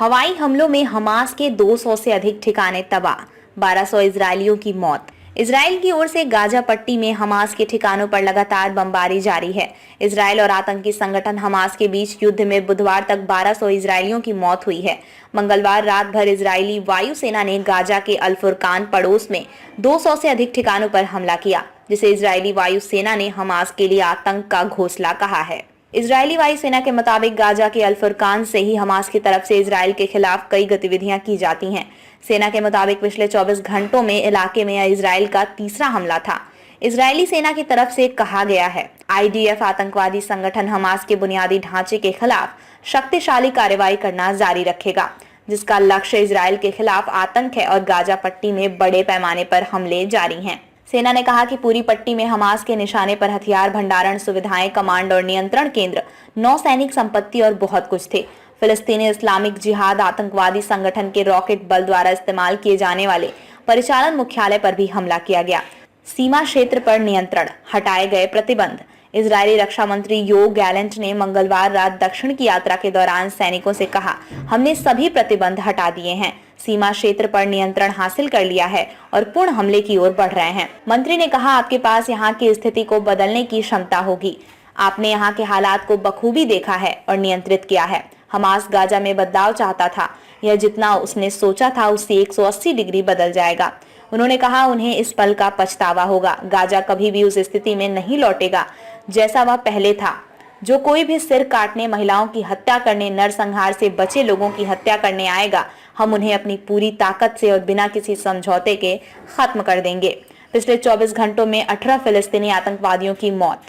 हवाई हमलों में हमास के 200 से अधिक ठिकाने तबाह, 1200 इजरायलियों की मौत। इजराइल की ओर से गाजा पट्टी में हमास के ठिकानों पर लगातार बमबारी जारी है। इजराइल और आतंकी संगठन हमास के बीच युद्ध में बुधवार तक 1200 इजरायलियों की मौत हुई है। मंगलवार रात भर इजरायली वायुसेना ने गाजा के अल फुरकान पड़ोस में 200 से अधिक ठिकानों पर हमला किया, जिसे इजरायली वायुसेना ने हमास के लिए आतंक का घोंसला कहा है। इजरायली वायुसेना के मुताबिक गाजा के अल फुरकान से ही हमास की तरफ से इजराइल के खिलाफ कई गतिविधियां की जाती हैं। सेना के मुताबिक पिछले 24 घंटों में इलाके में इजराइल का तीसरा हमला था। इजरायली सेना की तरफ से कहा गया है, IDF आतंकवादी संगठन हमास के बुनियादी ढांचे के खिलाफ शक्तिशाली कार्रवाई करना जारी रखेगा, जिसका लक्ष्य इजराइल के खिलाफ आतंक है और गाजा पट्टी में बड़े पैमाने पर हमले जारी हैं। सेना ने कहा कि पूरी पट्टी में हमास के निशाने पर हथियार भंडारण सुविधाएं, कमांड और नियंत्रण केंद्र, नौसैनिक संपत्ति और बहुत कुछ थे। फिलिस्तीनी इस्लामिक जिहाद आतंकवादी संगठन के रॉकेट बल द्वारा इस्तेमाल किए जाने वाले परिचालन मुख्यालय पर भी हमला किया गया। सीमा क्षेत्र पर नियंत्रण, हटाए गए प्रतिबंध। इजरायली रक्षा मंत्री योव गैलेंट ने मंगलवार रात दक्षिण की यात्रा के दौरान सैनिकों से कहा, हमने सभी प्रतिबंध हटा दिए हैं, सीमा क्षेत्र पर नियंत्रण हासिल कर लिया है और पूर्ण हमले की ओर बढ़ रहे हैं। मंत्री ने कहा, आपके पास यहाँ की स्थिति को बदलने की क्षमता होगी। आपने यहाँ के हालात को बखूबी देखा है और नियंत्रित किया है। हमास गाजा में बदलाव चाहता था, यह जितना उसने सोचा था उससे 180 डिग्री बदल जाएगा। उन्होंने कहा, उन्हें इस पल का पछतावा होगा। गाजा कभी भी उस स्थिति में नहीं लौटेगा जैसा वह पहले था। जो कोई भी सिर काटने, महिलाओं की हत्या करने, नरसंहार से बचे लोगों की हत्या करने आएगा, हम उन्हें अपनी पूरी ताकत से और बिना किसी समझौते के खत्म कर देंगे। पिछले 24 घंटों में 18 फिलिस्तीनी आतंकवादियों की मौत।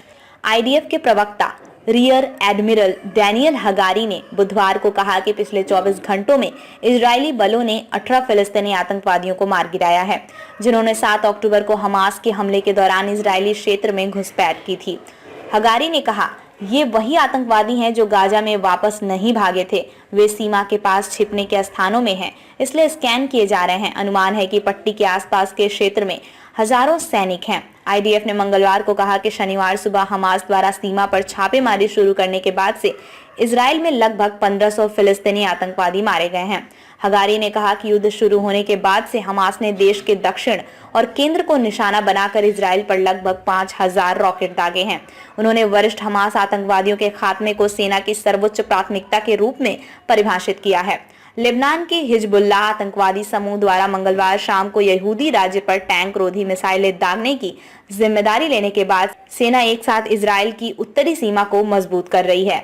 IDF के प्रवक्ता रियर एडमिरल डैनियल हगारी ने बुधवार को कहा कि पिछले 24 घंटों में इजरायली बलों ने 18 फिलिस्तीनी आतंकवादियों को मार गिराया है, जिन्होंने 7 अक्टूबर को हमास के हमले के दौरान इजरायली क्षेत्र में घुसपैठ की थी। हगारी ने कहा, ये वही आतंकवादी हैं जो गाजा में वापस नहीं भागे थे। वे सीमा के पास छिपने के स्थानों में हैं, इसलिए स्कैन किए जा रहे हैं। अनुमान है कि पट्टी के आसपास के क्षेत्र में हजारों सैनिक हैं। IDF ने मंगलवार को कहा कि शनिवार सुबह हमास द्वारा सीमा पर छापेमारी शुरू करने के बाद से इजराइल में लगभग 1500 फिलिस्तीनी आतंकवादी मारे गए हैं। हगारी ने कहा कि युद्ध शुरू होने के बाद से हमास ने देश के दक्षिण और केंद्र को निशाना बनाकर इजराइल पर लगभग 5000 रॉकेट दागे हैं। उन्होंने वरिष्ठ हमास आतंकवादियों के खात्मे को सेना की सर्वोच्च प्राथमिकता के रूप में परिभाषित किया है। लेबनान के हिजबुल्लाह आतंकवादी समूह द्वारा मंगलवार शाम को यहूदी राज्य पर टैंक रोधी मिसाइलें दागने की जिम्मेदारी लेने के बाद सेना एक साथ इजराइल की उत्तरी सीमा को मजबूत कर रही है।